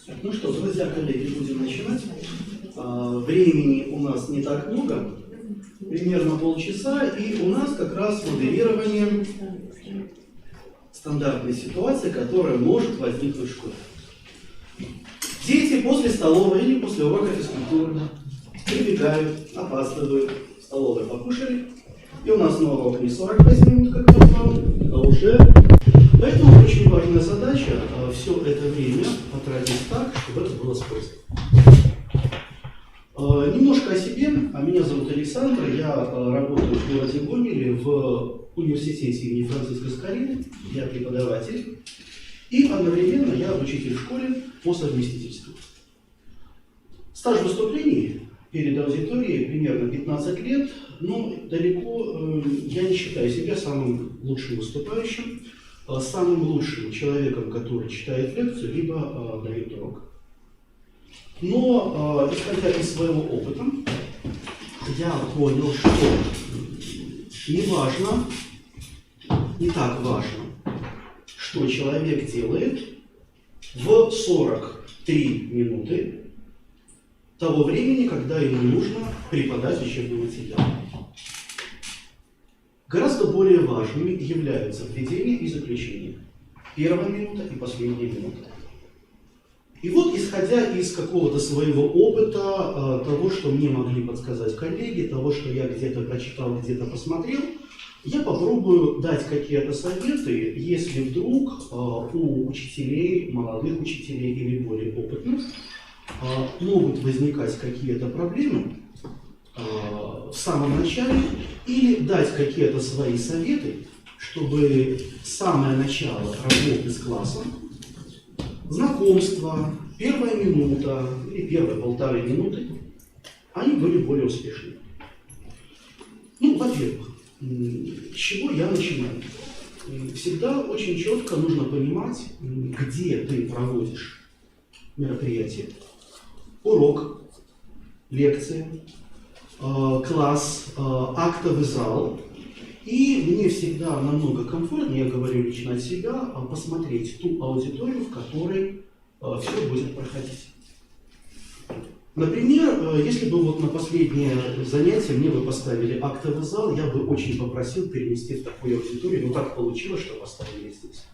Ну что, друзья, коллеги, будем начинать. Времени у нас не так много, примерно полчаса, и у нас как раз модерирование стандартной ситуации, которая может возникнуть в школе. Дети после столовой или после урока физкультуры прибегают, опаздывают, в столовой покушали, и у нас на урок не 45 минут, как я сказал, а уже. Поэтому очень важная задача все это время потратить так, чтобы это было с пользой. Немножко о себе. Меня зовут Александр, я работаю в городе Гомеле в университете имени Франциска Скорины, я преподаватель, и одновременно я учитель в школе по совместительству. Стаж выступлений перед аудиторией примерно 15 лет, но далеко я не считаю себя самым лучшим выступающим, самым лучшим человеком, который читает лекцию, либо дает урок. Но, исходя из своего опыта, я понял, что не важно, не так важно, что человек делает в 43 минуты того времени, когда ему нужно преподать учебный материал. Гораздо более важными являются введение и заключение. Первая минута и последняя минута. И вот, исходя из какого-то своего опыта, того, что мне могли подсказать коллеги, того, что я где-то прочитал, где-то посмотрел, я попробую дать какие-то советы, если вдруг у учителей, молодых учителей или более опытных, могут возникать какие-то проблемы в самом начале, или дать какие-то свои советы, чтобы самое начало работы с классом, знакомство, первая минута или первые полторы минуты, они были более успешны. Ну, во-первых, с чего я начинаю? Всегда очень четко нужно понимать, где ты проводишь мероприятие. Урок, лекция, класс, актовый зал. И мне всегда намного комфортнее, я говорю лично от себя, посмотреть ту аудиторию, в которой все будет проходить. Например, если бы вот на последнее занятие мне бы поставили актовый зал, я бы очень попросил перенести в такую аудиторию, но так получилось, что поставили здесь.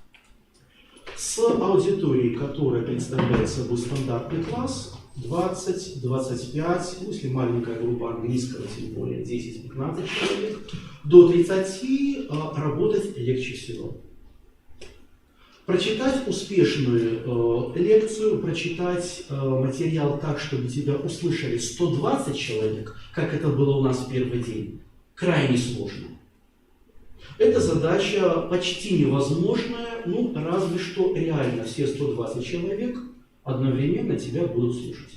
С аудиторией, которая представляет собой стандартный класс, 20, 25, ну, если маленькая группа английского, тем более 10-15 человек, до 30 работать легче всего. Прочитать успешную лекцию, прочитать материал так, чтобы тебя услышали 120 человек, как это было у нас в первый день, крайне сложно. Эта задача почти невозможная, ну разве что реально все 120 человек одновременно тебя будут слушать.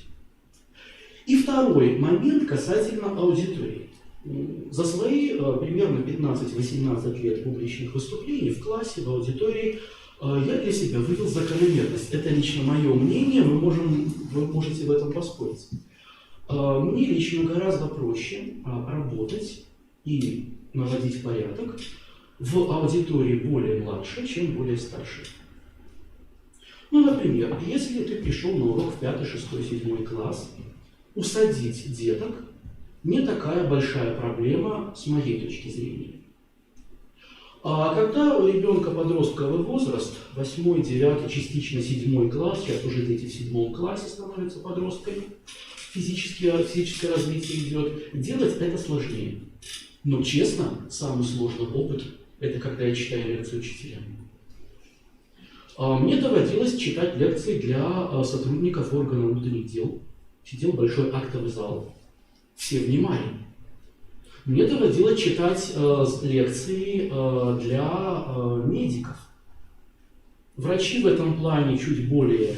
И второй момент касательно аудитории. За свои примерно 15-18 лет публичных выступлений в классе, в аудитории, я для себя вывел закономерность. Это лично мое мнение, вы можете в этом поспорить. Мне лично гораздо проще работать и наводить порядок в аудитории более младшей, чем более старшей. Ну, например, если ты пришел на урок в 5, 6, 7 класс, усадить деток не такая большая проблема с моей точки зрения. А когда у ребенка подростковый возраст, 8, 9, частично 7 класс, сейчас уже дети в 7 классе становятся подростками, физическое развитие идет, делать это сложнее. Но честно, самый сложный опыт – это когда я читаю лекции учителям. Мне доводилось читать лекции для сотрудников органов внутренних дел. Сидел большой актовый зал. Все внимали. Мне доводилось читать лекции для медиков. Врачи в этом плане чуть более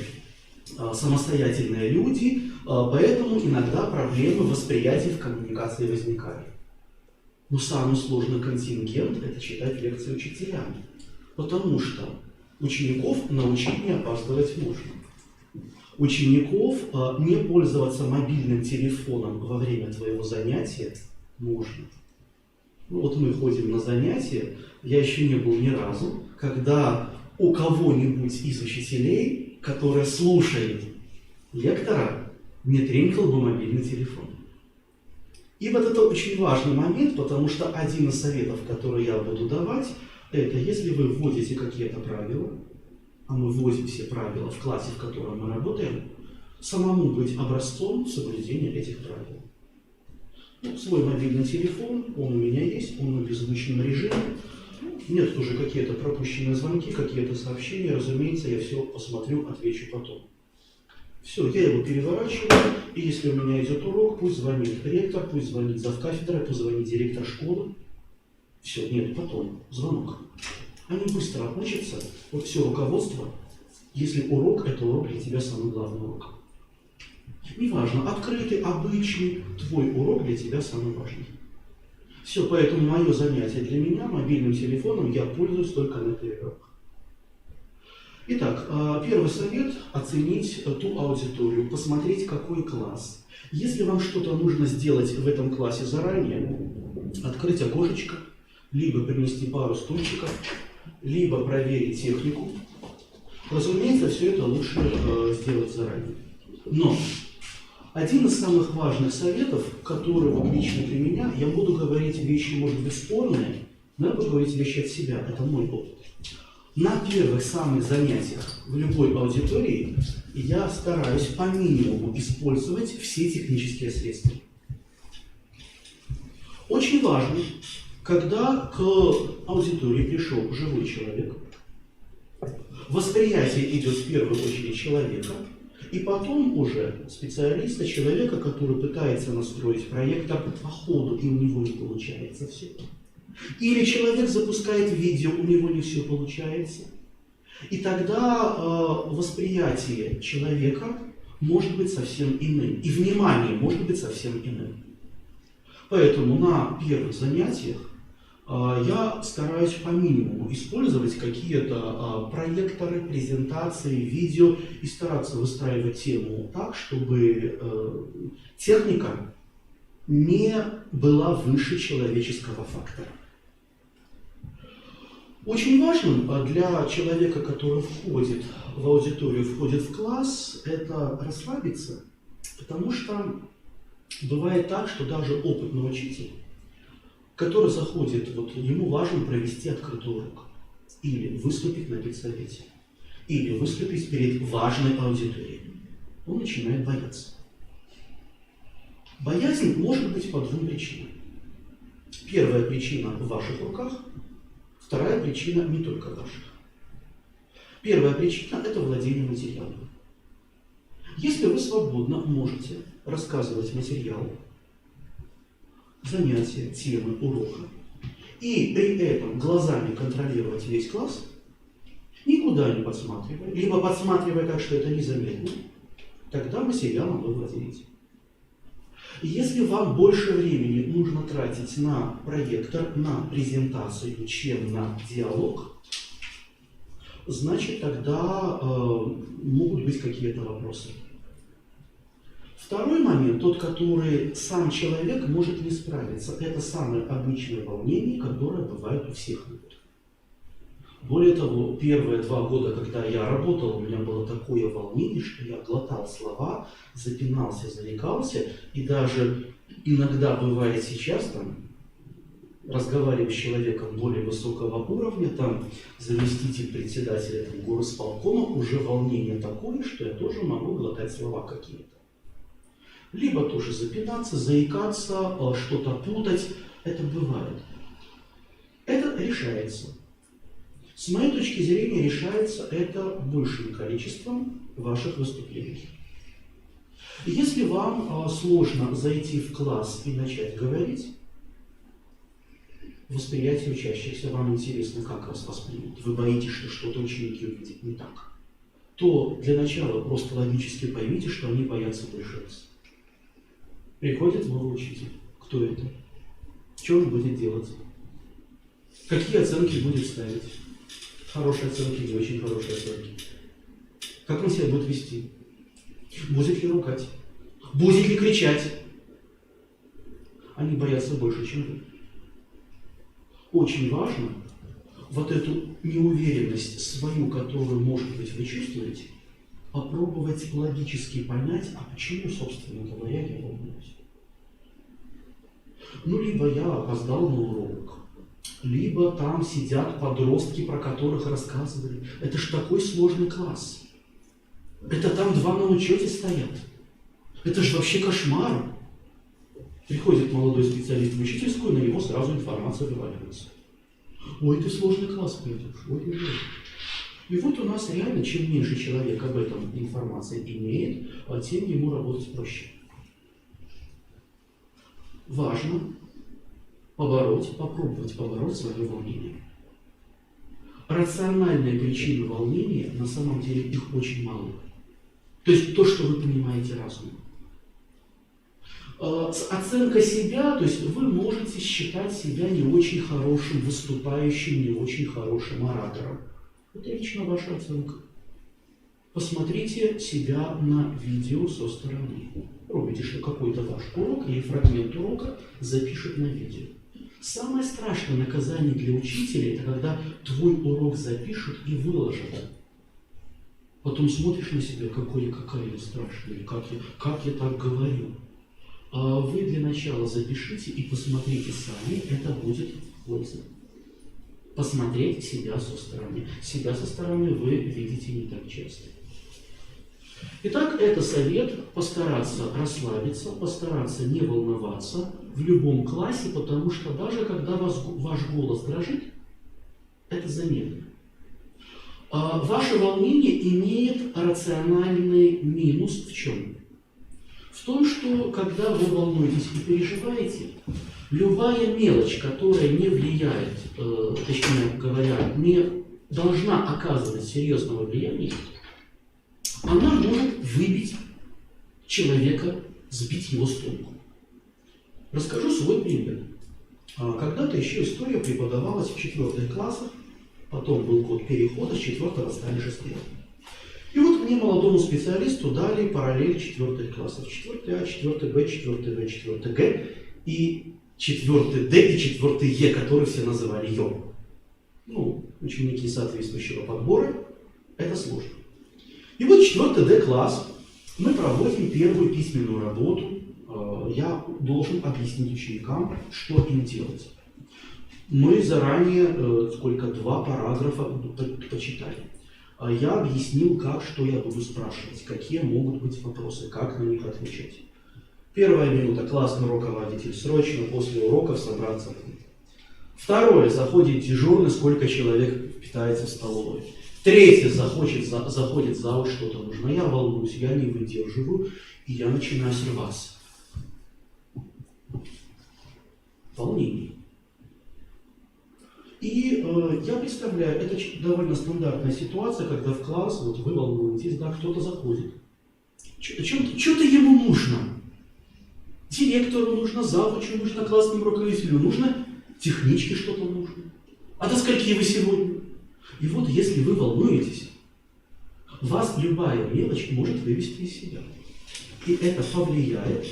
самостоятельные люди, поэтому иногда проблемы восприятия в коммуникации возникали. Но самый сложный контингент – это читать лекции учителям. Потому что учеников научить не опаздывать можно. Учеников не пользоваться мобильным телефоном во время твоего занятия можно. Ну, вот мы ходим на занятия, я еще не был ни разу, когда у кого-нибудь из учителей, который слушает лектора не тренькал бы мобильный телефон. И вот это очень важный момент, потому что один из советов, который я буду давать, это если вы вводите какие-то правила, а мы вводим все правила в классе, в котором мы работаем, самому быть образцом соблюдения этих правил. Ну, свой мобильный телефон, он у меня есть, он в беззвучном режиме. Нет уже какие-то пропущенные звонки, какие-то сообщения, разумеется, я все посмотрю, отвечу потом. Все, я его переворачиваю, и если у меня идет урок, пусть звонит ректор, пусть звонит завкафедра, пусть звонит директор школы. Все, нет, потом, звонок. Они быстро отмучатся, вот все руководство, если урок, это урок для тебя самый главный урок. Неважно, открытый, обычный, твой урок для тебя самый важный. Все, поэтому мое занятие для меня, мобильным телефоном, я пользуюсь только на перерывах. Итак, первый совет – оценить ту аудиторию, посмотреть, какой класс. Если вам что-то нужно сделать в этом классе заранее, открыть окошечко, либо принести пару стульчиков, либо проверить технику, разумеется, все это лучше сделать заранее. Но один из самых важных советов, который вот лично для меня, я буду говорить вещи, может быть, спорные, но я буду говорить вещи от себя, это мой опыт. На первых самых занятиях в любой аудитории я стараюсь по минимуму использовать все технические средства. Очень важно, когда к аудитории пришел живой человек, восприятие идет в первую очередь человека, и потом уже специалиста, человека, который пытается настроить проектор по ходу, и у него не получается все. Или человек запускает видео, у него не все получается. И тогда восприятие человека может быть совсем иным. И внимание может быть совсем иным. Поэтому на первых занятиях я стараюсь по минимуму использовать какие-то проекторы, презентации, видео и стараться выстраивать тему так, чтобы техника не была выше человеческого фактора. Очень важным для человека, который входит в аудиторию, входит в класс, это расслабиться, потому что бывает так, что даже опытный учитель, который заходит, вот ему важно провести открытый урок, или выступить на педсовете, или выступить перед важной аудиторией, он начинает бояться. Боязнь может быть по двум причинам. Первая причина в ваших руках, вторая причина не только ваших. Первая причина – это владение материалом. Если вы свободно можете рассказывать материал, занятия, темы, урока, и при этом глазами контролировать весь класс, никуда не подсматривая, либо подсматривая так, что это незаметно, тогда материалом вы владеете. Если вам больше времени нужно тратить на проектор, на презентацию, чем на диалог, значит тогда могут быть какие-то вопросы. Второй момент, тот, который сам человек может не справиться, это самое обычное волнение, которое бывает у всех людей. Более того, первые 2 года, когда я работал, у меня было такое волнение, что я глотал слова, запинался, заикался, и даже иногда бывает сейчас, разговариваю с человеком более высокого уровня, заместитель председателя горосполкома, уже волнение такое, что я тоже могу глотать слова какие-то. Либо тоже запинаться, заикаться, что-то путать, это бывает. Это решается. С моей точки зрения, решается это большим количеством ваших выступлений. Если вам сложно зайти в класс и начать говорить, восприятие учащихся вам интересно, как вас воспримут, вы боитесь, что что-то ученики увидят не так, то для начала просто логически поймите, что они боятся больше вас. Приходит новый учитель. Кто это? Что он будет делать? Какие оценки будет ставить? Хорошие оценки или очень хорошие оценки? Как он себя будет вести? Будет ли ругать? Будет ли кричать? Они боятся больше, чем вы. Очень важно вот эту неуверенность свою, которую, может быть, вы чувствуете, попробовать логически понять, а почему, собственно говоря, я волнуюсь. Ну, либо я опоздал на урок, либо там сидят подростки, про которых рассказывали. Это ж такой сложный класс. Это там 2 на учете стоят. Это же вообще кошмар. Приходит молодой специалист в учительскую, на него сразу информация вываливается. Ой, ты сложный класс пойдешь, ой, ты же. И вот у нас реально, чем меньше человек об этом информации имеет, тем ему работать проще. Важно попробовать побороть свое волнение. Рациональные причины волнения, на самом деле, их очень мало. То есть то, что вы понимаете разумом. Оценка себя, то есть вы можете считать себя не очень хорошим выступающим, не очень хорошим оратором. Это лично ваша оценка. Посмотрите себя на видео со стороны. Пробуйте, что какой-то ваш урок или фрагмент урока запишет на видео. Самое страшное наказание для учителя – это когда твой урок запишут и выложат. Потом смотришь на себя, какая я страшная, как я так говорю. А вы для начала запишите и посмотрите сами, это будет польза. Посмотреть себя со стороны. Себя со стороны вы видите не так часто. Итак, это совет постараться расслабиться, постараться не волноваться в любом классе, потому что даже когда ваш голос дрожит, это заметно. Ваше волнение имеет рациональный минус в чем? В том, что когда вы волнуетесь и переживаете, любая мелочь, которая не влияет, точнее говоря, не должна оказывать серьезного влияния, она может выбить человека, сбить его с толку. Расскажу свой пример. Когда-то еще история преподавалась в 4 классах, потом был год перехода, с 4 стали 6. И вот мне, молодому специалисту, дали параллель 4 классов. 4А, 4Б, 4В, 4Г и 4Д и 4Е, которые все называли ЙО. Ну, ученики соответствующего подбора. Это сложно. И вот 4Д класс. Мы проводим первую письменную работу. Я должен объяснить ученикам, что им делать. Мы заранее, 2 параграфа почитали. Я объяснил, что я буду спрашивать, какие могут быть вопросы, как на них отвечать. 1 минута, классный руководитель, срочно после уроков собраться. 2, заходит дежурный, сколько человек питается в столовой. 3, заходит в зал, что-то нужно. Я волнуюсь, я не выдерживаю, и я начинаю срываться. Волнение. И я представляю, это довольно стандартная ситуация, когда в класс, вот вы волнуетесь, да, кто-то заходит. Что-то ему нужно. Директору нужно, завучу нужно, классному руководителю нужно, техничке что-то нужно. А до скольки вы сегодня? И вот если вы волнуетесь, вас любая мелочь может вывести из себя. И это повлияет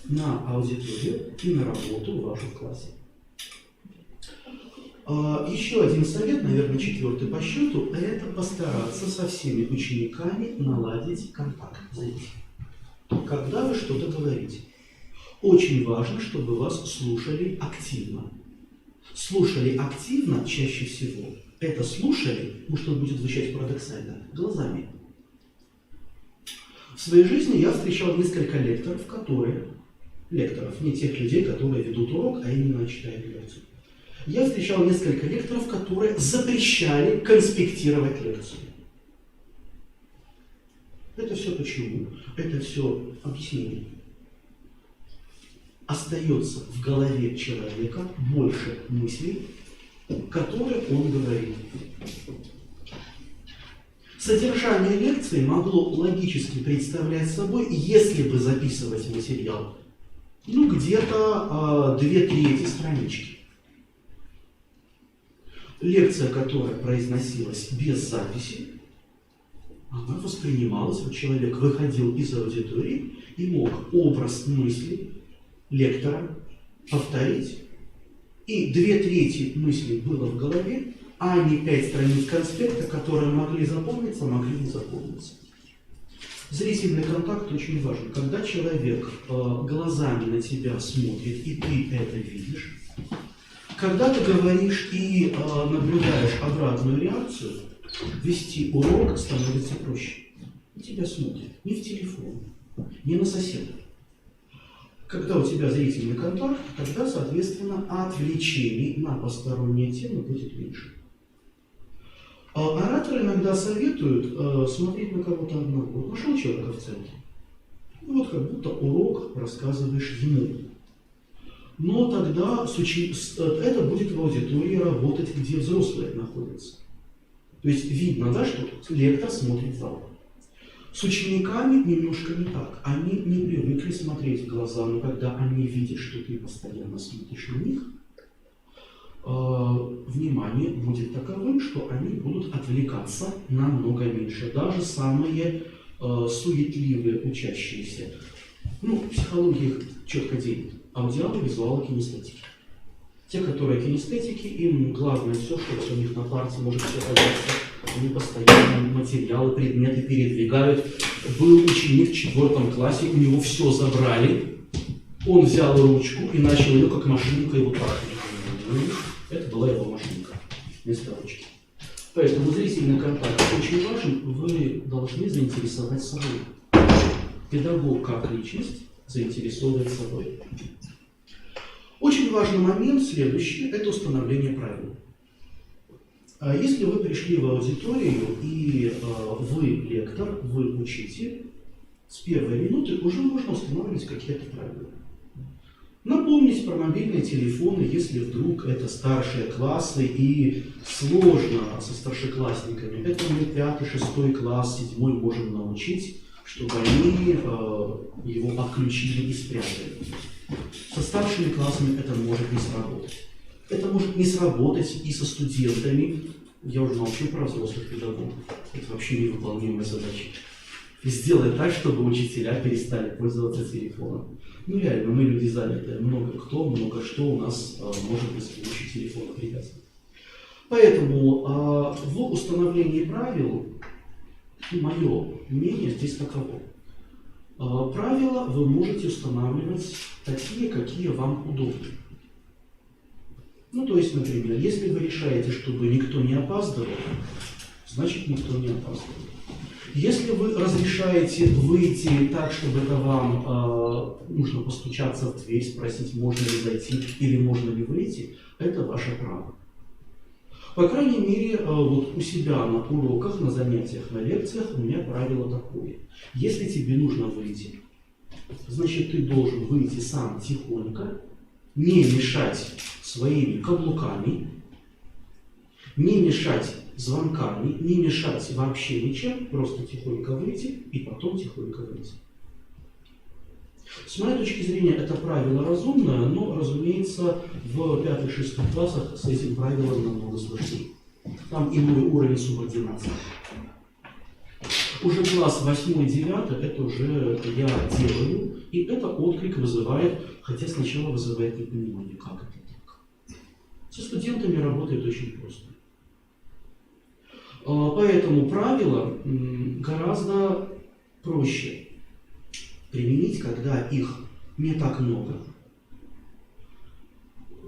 на аудиторию и на работу в вашем классе. Еще один совет, наверное, 4 по счету, это постараться со всеми учениками наладить контакт. Когда вы что-то говорите. Очень важно, чтобы вас слушали активно. Слушали активно чаще всего. Это слушали, может, это будет звучать парадоксально, глазами. В своей жизни я встречал несколько лекторов, не тех людей, которые ведут урок, а именно читают лекцию. Я встречал несколько лекторов, которые запрещали конспектировать лекцию. Это все почему? Это все объяснение. Остается в голове человека больше мыслей, которые он говорит. Содержание лекции могло логически представлять собой, если бы записывать материал, где-то 2/3 странички. Лекция, которая произносилась без записи, она воспринималась, вот человек выходил из аудитории и мог образ мысли лектора повторить. И 2/3 мыслей было в голове, а не 5 страниц конспекта, которые могли запомниться, могли не запомниться. Зрительный контакт очень важен. Когда человек глазами на тебя смотрит, и ты это видишь, когда ты говоришь и наблюдаешь обратную реакцию, вести урок становится проще. На тебя смотрят не в телефон, не на соседа. Когда у тебя зрительный контакт, тогда, соответственно, отвлечений на посторонние темы будет меньше. Ораторы иногда советуют смотреть на кого-то одного. Нашел человека в центре. И вот как будто урок рассказываешь ему. Но тогда это будет в аудитории работать, где взрослые находятся. То есть видно, да, что лектор смотрит в зал. С учениками немножко не так. Они не привыкли смотреть в глаза, но когда они видят, что ты постоянно смотришь на них, внимание будет таковым, что они будут отвлекаться намного меньше. Даже самые суетливые учащиеся. Психология их четко делит. Аудиалы, визуалы, кинестетики. Те, которые кинестетики, им главное все, что у них на парте может все оказаться. Они постоянно материалы, предметы передвигают. Был ученик в 4 классе, у него все забрали. Он взял ручку и начал ее как машинка и вот так. Это была его машинка вместо ручки. Поэтому зрительный контакт очень важен. Вы должны заинтересовать собой. Педагог как личность заинтересовывает собой. Очень важный момент следующий – это установление правил. Если вы пришли в аудиторию и вы лектор, вы учитель, с первой минуты уже можно устанавливать какие-то правила. Напомнить про мобильные телефоны, если вдруг это старшие классы и сложно со старшеклассниками. Это мы 5, 6 класс, 7 можем научить, чтобы они его отключили и спрятали. Со старшими классами это может не сработать. Это может не сработать и со студентами. Я уже молчу про взрослых педагогов. Это вообще невыполнимая задача. Сделать так, чтобы учителя перестали пользоваться телефоном. Реально, мы люди занятые. Много кто, много что у нас может быть с помощью телефона привязано. Поэтому в установлении правил, мое мнение здесь таково. Правила вы можете устанавливать такие, какие вам удобны. То есть, например, если вы решаете, чтобы никто не опаздывал, значит никто не опаздывает. Если вы разрешаете выйти так, чтобы это вам нужно постучаться в дверь, спросить, можно ли зайти или можно ли выйти, это ваше право. По крайней мере, вот у себя на уроках, на занятиях, на лекциях у меня правило такое. Если тебе нужно выйти, значит ты должен выйти сам тихонько, не мешать своими каблуками, не мешать звонками, не мешать вообще ничем, просто тихонько выйти и потом тихонько выйти. С моей точки зрения, это правило разумное, но, разумеется, в 5-6 классах с этим правилом намного сложнее. Там иной уровень субординации. Уже класс 8-9, это уже я делаю, и это отклик вызывает, хотя сначала вызывает непонимание, как это так. Со студентами работает очень просто. Поэтому правила гораздо проще применить, когда их не так много.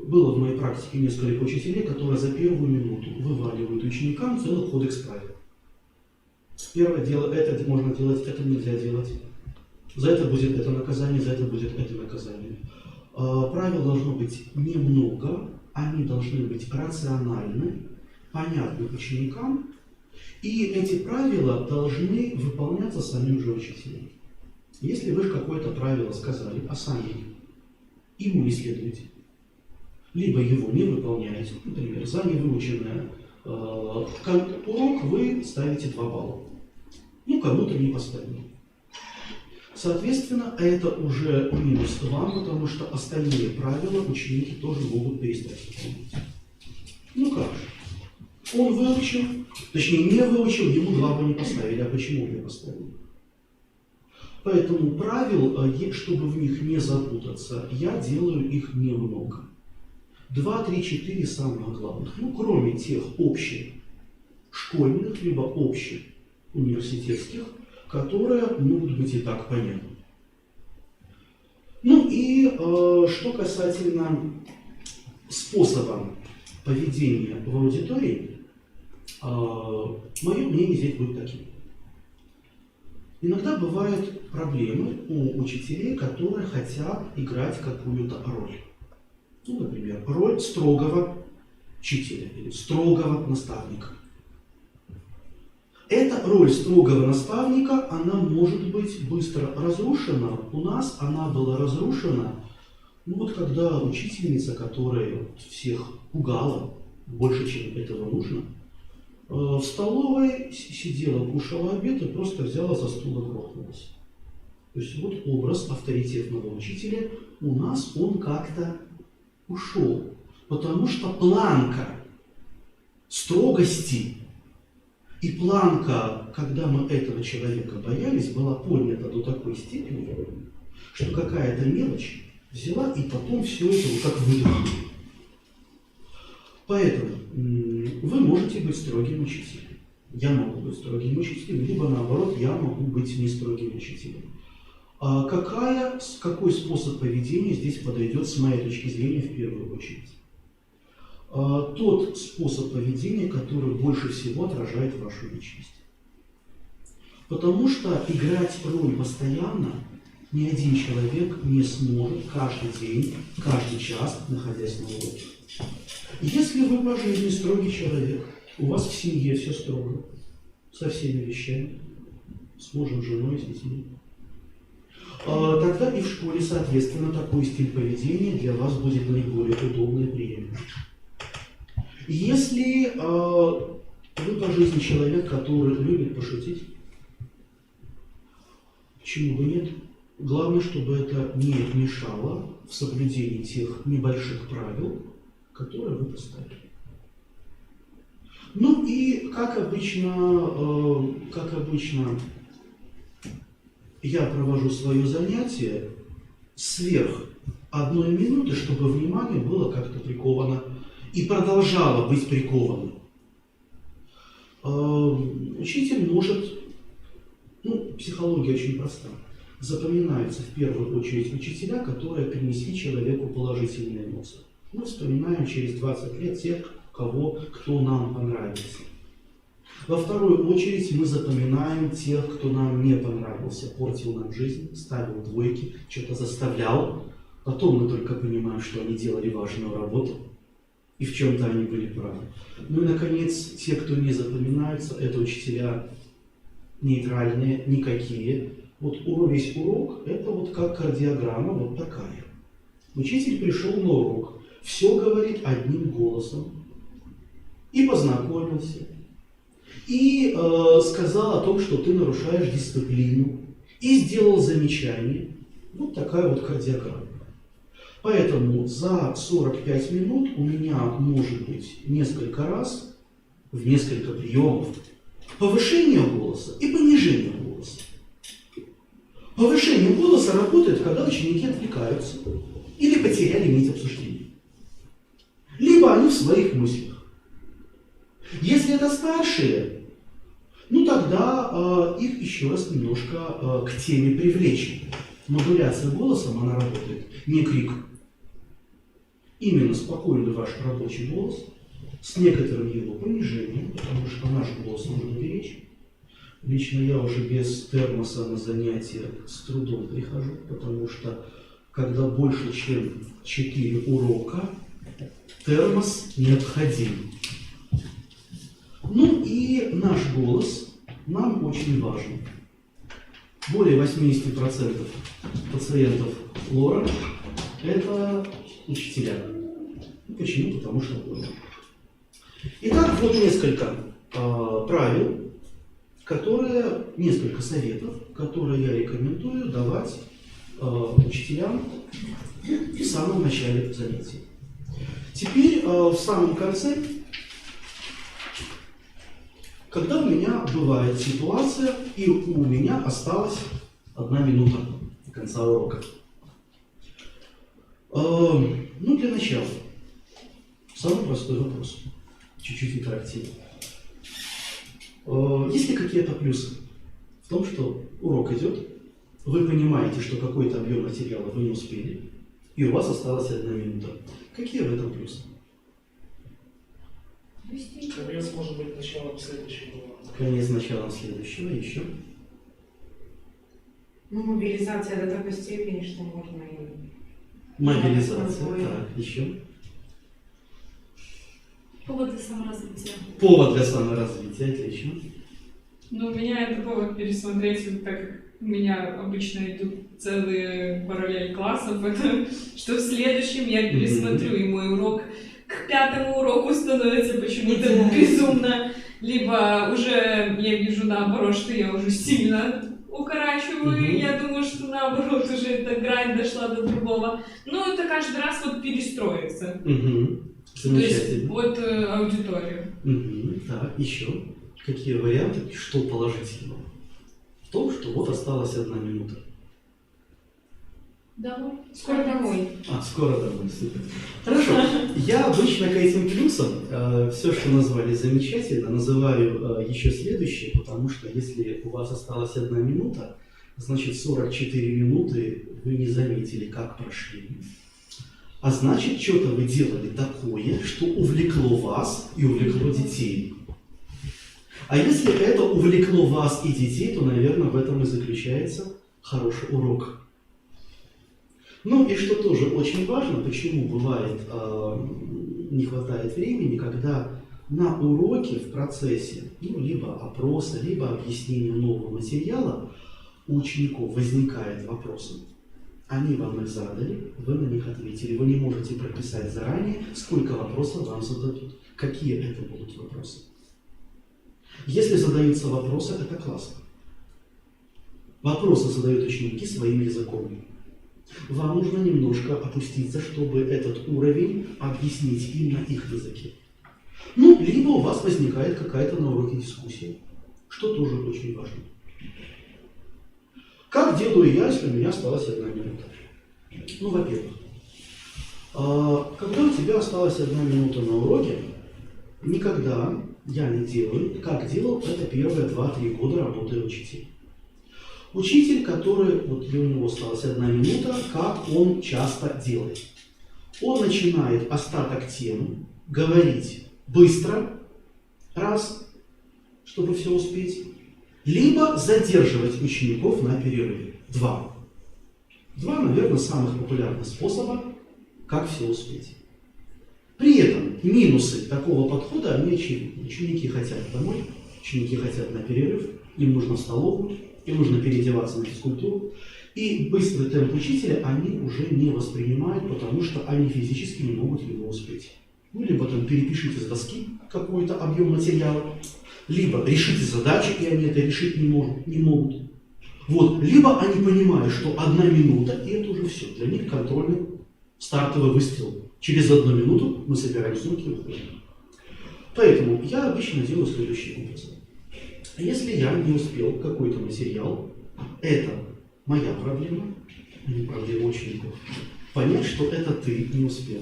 Было в моей практике несколько учителей, которые за первую минуту вываливают ученикам целый кодекс правил. Первое дело, это можно делать, это нельзя делать. За это будет это наказание, за это будет это наказание. Правил должно быть немного, они должны быть рациональны, понятны ученикам, и эти правила должны выполняться самим же учителем. Если вы какое-то правило сказали, а сами ему не следуете, либо его не выполняете, например, за невыученный урок вы ставите 2 балла, кому-то не поставили. Соответственно, это уже минус вам, потому что остальные правила ученики тоже могут перестать выполнять. Как же? Он выучил, точнее не выучил, ему 2 не поставили. А почему не поставили? Поэтому правил, чтобы в них не запутаться, я делаю их немного. 2, 3, 4 самых главных. Кроме тех общих школьных, либо общих университетских, которые могут быть и так понятны. Ну и что касательно способа поведения в аудитории, мое мнение здесь будет таким. Иногда бывают проблемы у учителей, которые хотят играть какую-то роль. Ну, например, роль строгого учителя или строгого наставника. Эта роль строгого наставника, она может быть быстро разрушена. У нас она была разрушена, ну вот когда учительница, которая всех пугала больше, чем этого нужно, в столовой сидела, кушала обед и просто взяла за стул и грохнулась. То есть вот образ авторитетного учителя у нас, он как-то ушел. Потому что планка строгости и планка, когда мы этого человека боялись, была поднята до такой степени, что какая-то мелочь взяла и потом все это вот так выдохнула. Поэтому вы можете быть строгим учителем. Я могу быть строгим учителем, либо наоборот, я могу быть не строгим учителем. Какой способ поведения здесь подойдет, с моей точки зрения, в первую очередь? Тот способ поведения, который больше всего отражает вашу личность. Потому что играть роль постоянно ни один человек не сможет каждый день, каждый час, находясь на уроке. Если вы по жизни строгий человек, у вас в семье все строго, со всеми вещами, с мужем, женой, с детьми, тогда и в школе, соответственно, такой стиль поведения для вас будет наиболее удобный и приемлемый. Если вы по жизни человек, который любит пошутить, почему бы нет? Главное, чтобы это не мешало в соблюдении тех небольших правил, которые вы поставили. Ну и, как обычно, я провожу свое занятие сверх 1 минуты, чтобы внимание было как-то приковано и продолжало быть приковано. Учитель может, психология очень проста. Запоминаются в первую очередь учителя, которые принесли человеку положительные эмоции. Мы вспоминаем через 20 лет тех, кто нам понравился. Во вторую очередь мы запоминаем тех, кто нам не понравился, портил нам жизнь, ставил двойки, что-то заставлял. Потом мы только понимаем, что они делали важную работу, и в чем-то они были правы. Ну и, наконец, те, кто не запоминаются, это учителя нейтральные, никакие. Вот весь урок – это вот как кардиограмма вот такая. Учитель пришел на урок, все говорит одним голосом, и познакомился, и сказал о том, что ты нарушаешь дисциплину, и сделал замечание. Вот такая вот кардиограмма. Поэтому за 45 минут у меня может быть несколько раз, в несколько приемов, повышение голоса и понижение голоса. Повышение голоса работает, когда ученики отвлекаются или потеряли нить обсуждения. Либо они в своих мыслях. Если это старшие, тогда их еще раз немножко к теме привлечь. Модуляция голосом, она работает, не крик. Именно спокойный ваш рабочий голос с некоторым его понижением, потому что наш голос нужно беречь. Лично я уже без термоса на занятия с трудом прихожу, потому что когда больше чем 4 урока, термос необходим. Ну и наш голос нам очень важен. Более 80% пациентов лора – это учителя. Почему? Потому что больно. Итак, вот несколько правил, несколько советов, которые я рекомендую давать учителям в самом начале занятия. Теперь в самом конце, когда у меня бывает ситуация, и у меня осталась 1 минута до конца урока. Для начала, самый простой вопрос, чуть-чуть интерактивный. Есть ли какие-то плюсы в том, что урок идет, вы понимаете, что какой-то объем материала вы не успели, и у вас осталась 1 минута. Какие в этом плюсы? Конец может быть началом следующего. Конец началом следующего, еще. Ну, мобилизация до такой степени, что можно и... Мобилизация, так, еще. Повод для саморазвития. Повод для саморазвития, отлично. Ну, у меня это повод пересмотреть, вот так как у меня обычно идут целые параллель классов, это что в следующем я пересмотрю, и мой урок к 5-му уроку становится почему-то безумно, либо уже я вижу наоборот, что я уже сильно укорачиваю, и я думаю, что наоборот уже эта грань дошла до другого. Ну, это каждый раз вот перестроится. То есть вот аудиторию. Так, еще. Какие варианты, что положительного? В том, что вот осталась 1 минута. Домой. Скоро домой. Скоро домой, супер. Хорошо. Я обычно к этим плюсам все, что назвали замечательно, называю еще следующее, потому что если у вас осталась 1 минута, значит 44 минуты вы не заметили, как прошли. А значит, что-то вы делали такое, что увлекло вас и увлекло детей. А если это увлекло вас и детей, то, наверное, в этом и заключается хороший урок. Ну и что тоже очень важно, почему бывает не хватает времени, когда на уроке в процессе либо опроса, либо объяснения нового материала у учеников возникают вопросы. Они вам их задали, вы на них ответили. Вы не можете прописать заранее, сколько вопросов вам зададут, какие это будут вопросы. Если задаются вопросы, это классно. Вопросы задают ученики своим языком. Вам нужно немножко опуститься, чтобы этот уровень объяснить им на их языке. Ну, либо у вас возникает какая-то на уроке дискуссия, что тоже очень важно. Как делаю я, если у меня осталась 1 минута? Ну, во-первых, когда у тебя осталась 1 минута на уроке, никогда я не делаю, как делал это первые 2-3 года работы учителем. Учитель, который, вот у него осталась 1 минута, как он часто делает? Он начинает остаток темы говорить быстро, раз, чтобы все успеть, либо задерживать учеников на перерыве. 2, наверное, самых популярных способа, как все успеть. При этом минусы такого подхода, они очевидны. Ученики хотят домой, ученики хотят на перерыв, им нужно в столовую, им нужно переодеваться на физкультуру. И быстрый темп учителя они уже не воспринимают, потому что они физически не могут его успеть. Ну, либо там перепишите с доски какой-то объем материала, либо решите задачу, и они это решить не могут. Вот. Либо они понимают, что 1 минута, и это уже все. Для них контрольный стартовый выстрел. Через 1 минуту мы собираем сумки и уходим. Поэтому я обычно делаю следующим образом. Если я не успел какой-то материал, это моя проблема, а не проблема учеников. Понять, что это ты не успел.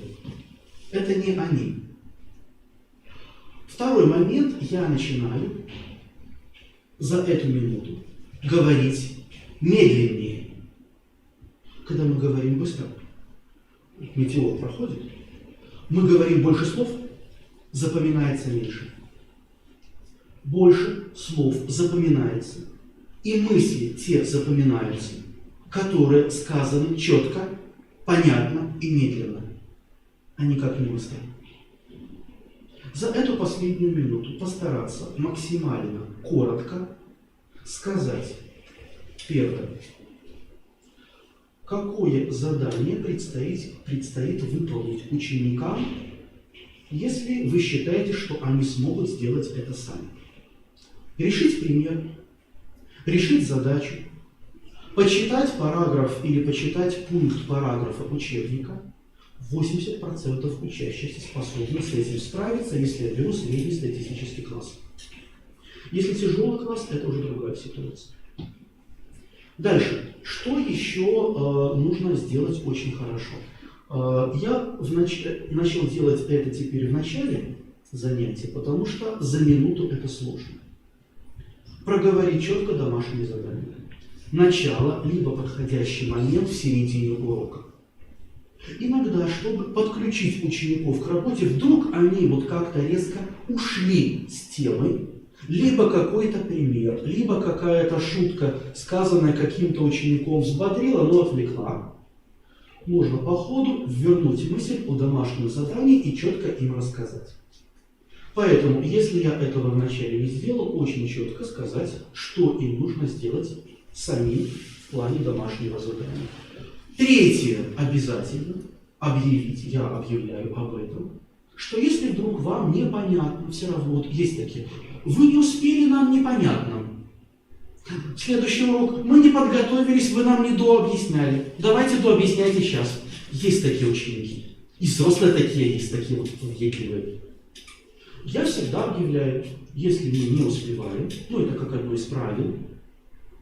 Это не они. Второй момент, я начинаю за эту минуту говорить медленнее. Когда мы говорим быстро, метеор проходит, мы говорим больше слов, запоминается меньше. Больше слов запоминается. И мысли те запоминаются, которые сказаны четко, понятно и медленно, а никак не быстро. За эту последнюю минуту постараться максимально коротко сказать. Первое. Какое задание предстоит выполнить ученикам, если вы считаете, что они смогут сделать это сами? Решить пример, решить задачу, почитать параграф или почитать пункт параграфа учебника. 80% учащихся способны с этим справиться, если я беру средний статистический класс. Если тяжелый класс, это уже другая ситуация. Дальше. Что еще нужно сделать очень хорошо? Я начал делать это теперь в начале занятия, потому что за минуту это сложно. проговорить четко домашнее задание. Начало, либо подходящий момент в середине урока. Иногда, чтобы подключить учеников к работе, вдруг они вот как-то резко ушли с темы, либо какой-то пример, либо какая-то шутка, сказанная каким-то учеником, взбодрила, но отвлекла. Можно по ходу вернуть мысль о домашнем задании и четко им рассказать. Поэтому, если я этого вначале не сделал, очень четко сказать, что им нужно сделать самим в плане домашнего задания. Третье, обязательно объявить, я объявляю об этом, что если вдруг вам непонятно, все равно, вот есть такие, вы не успели, нам непонятно. Следующий урок, мы не подготовились, вы нам не дообъясняли. Давайте дообъясняйте сейчас. Есть такие ученики. И взрослые такие есть, такие вот въедливые. Я всегда объявляю, если мы не успеваем, ну это как одно из правил,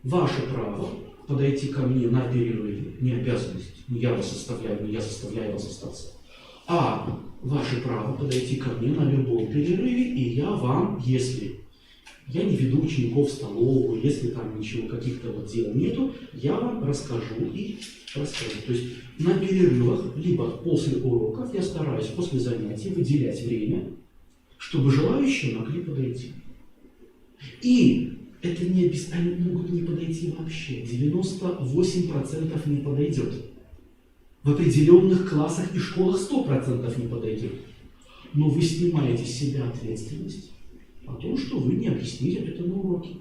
ваше право подойти ко мне на перерыве, не обязанность, не я вас оставляю, не я заставляю вас остаться, а ваше право подойти ко мне на любом перерыве, и я вам, если я не веду учеников в столовую, если там ничего, каких-то вот дел нету, я вам расскажу и расскажу. То есть на перерывах, либо после уроков я стараюсь после занятий выделять время, чтобы желающие могли подойти. И это не они могут не подойти вообще. 98% не подойдет. В определенных классах и школах 100% не подойдет. Но вы снимаете с себя ответственность о том, что вы не объяснили это на уроке.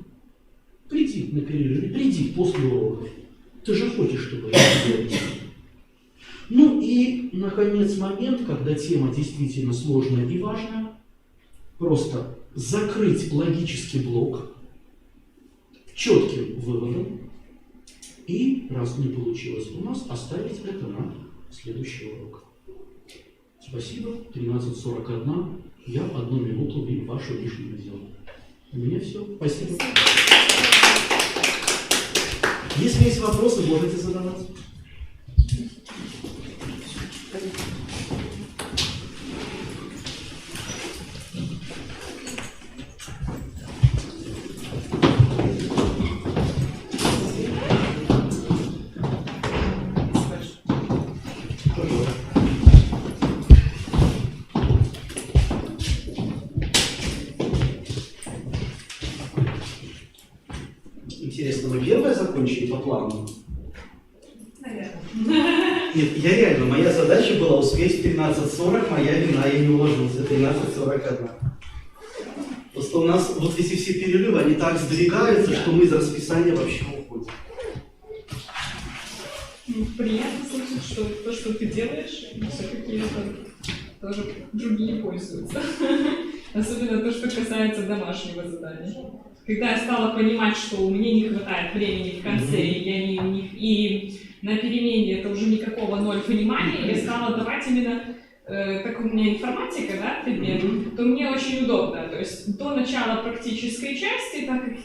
Приди на перерыве, приди после уроков. Ты же хочешь, чтобы я тебе объяснил. Ну и, наконец, момент, когда тема действительно сложная и важная. Просто закрыть логический блок четким выводом и, раз не получилось у нас, оставить это на следующий урок. Спасибо. 13:41. Я 1 минуту вашу лишнюю взял. У меня все. Спасибо. Если есть вопросы, можете задавать. Интересно, мы первое закончили по плану? Наверное. Нет, я реально, моя задача была успеть в 13:40, моя вина, я не уложился, 13:41. Просто у нас вот эти все перерывы, они так сдвигаются, что мы из расписания вообще уходим. Приятно слышать, что то, что ты делаешь, все-таки это тоже другие пользуются. Особенно то, что касается домашнего задания. Когда я стала понимать, что у меня не хватает времени в конце, и на перемене это уже никакого ноль понимания, я стала давать именно, так у меня информатика, да, предмет, то мне очень удобно. То есть до начала практической части, так как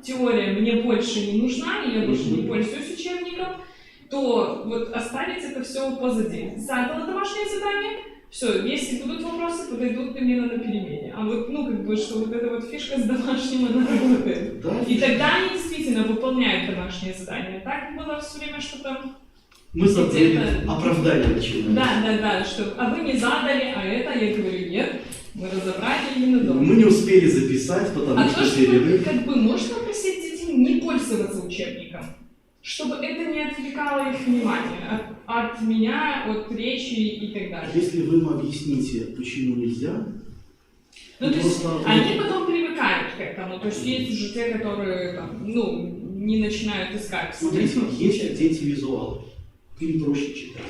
теория мне больше не нужна, и я больше не пользуюсь учебником, то вот оставить это все позади. Задала домашнее задание, все, если будут вопросы, подойдут именно на перемене. А вот, ну, как бы, что вот эта вот фишка с домашним, она работает. Да? И тогда они действительно выполняют домашнее задание. Так было все время, что там... Мы смотрели оправдание начинаем. Да, что, а вы не задали, а это, я говорю, нет, мы разобрали именно дома. Мы не успели записать, потому А что то, что перерыв. как бы можно просить детей не пользоваться учебником, чтобы это не отвлекало их внимание от меня, от речи и так далее. Если вы им объясните, почему нельзя, Ну, то есть просто... они потом привыкают к этому, то есть есть уже те, которые там, ну, не начинают искать. Смотрите, есть дети визуалы, им проще читать.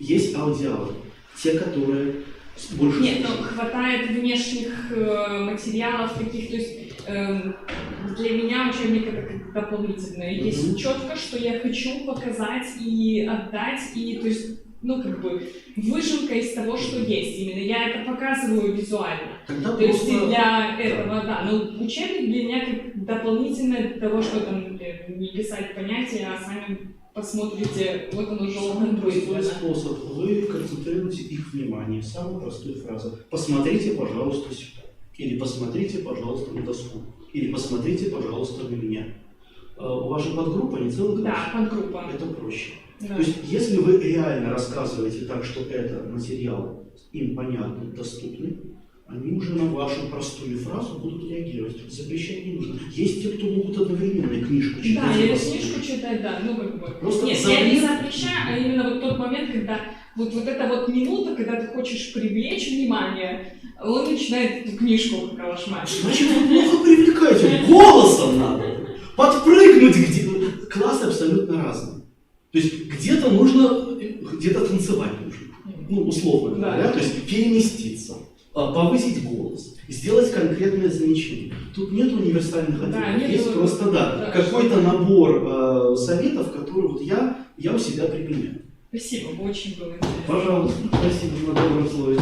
Есть аудиалы, те, которые больше... Нет, но хватает внешних материалов таких, то есть для меня учебник это как дополнительное. Есть четко, что я хочу показать и отдать, и то есть, ну, как бы выжимка из того, что есть. Именно я это показываю визуально. Тогда То есть просто... для этого, да. Но учебник для меня как дополнительное для того, что там не писать понятия, а сами посмотрите, вот оно уже будет. Простой способ. Вы концентрируете их внимание. Самая простая фраза. Посмотрите, пожалуйста, сюда. Или посмотрите, пожалуйста, на доску. Или посмотрите, пожалуйста, на меня. У вас же подгруппа, не целый класс. Да, подгруппа. Это проще. Да. То есть, если вы реально рассказываете так, что это материал им понятный, доступный, они уже на вашу простую фразу будут реагировать. Запрещать не нужно. Есть те, кто могут одновременно и книжку читать. Да, и или послушать. книжку читать, да, ну как бы. Просто Нет, я не запрет- запрещаю, а именно вот тот момент, когда вот эта вот минута, когда ты хочешь привлечь внимание, он начинает эту книжку калашматить. Значит, вы плохо привлекаете. Голосом надо. Подпрыгнуть где. Классы абсолютно разные. То есть где-то нужно, где-то танцевать нужно. Ну, условно Да. говоря. То есть переместиться, повысить голос, сделать конкретное замечание. Тут нет универсальных Да, ответов. нет, Есть просто да, какой-то набор советов, которые вот я у себя применяю. Спасибо, очень было интересно. Пожалуйста, спасибо на добром слове.